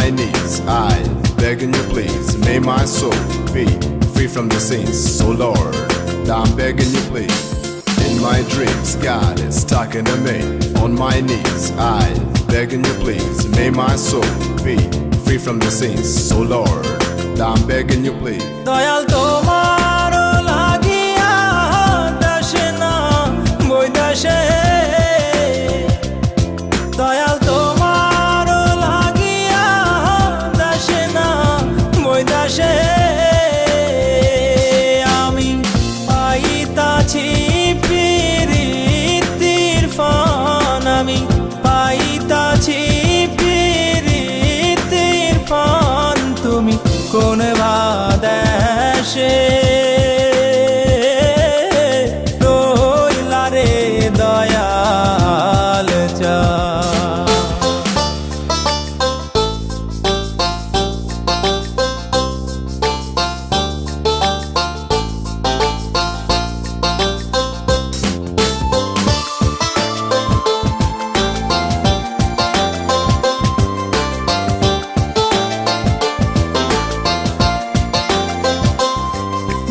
my knees, I begging you please, may my soul be free from the sins. So Lord, I'm begging you please. In my dreams, God is talking to me. On my knees, I begging you please, may my soul be free from the sins. So Lord, I'm begging you please. Dayal তোমার লাগিয়া দাসে না বৈদাসে, দয়াল তোমার লাগিয়া দাসে না বৈদাসে, আমি পাইতাছি প্রীতির ফান, আমি পাইতাছি প্রীতির ফান, তুমি কোন বাদেশে রইলা রে দয়াল চা।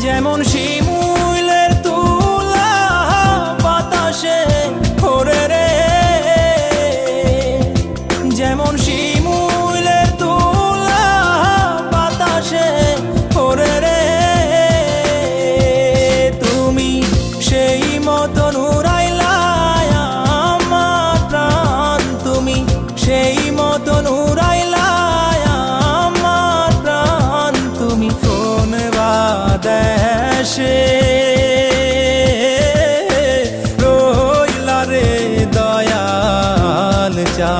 যেমন শিমুলের তুলা বাতাসে ওরে রে, যেমন শিমুলের তুলা বাতাসে ওরে রে, তুমি সেই মতন উড়াইলা আমার প্রাণ, তুমি সেই মতন উড়াইলা আমার প্রাণ, তুমি কোন বাদেশে রইলা রে দয়াল চা।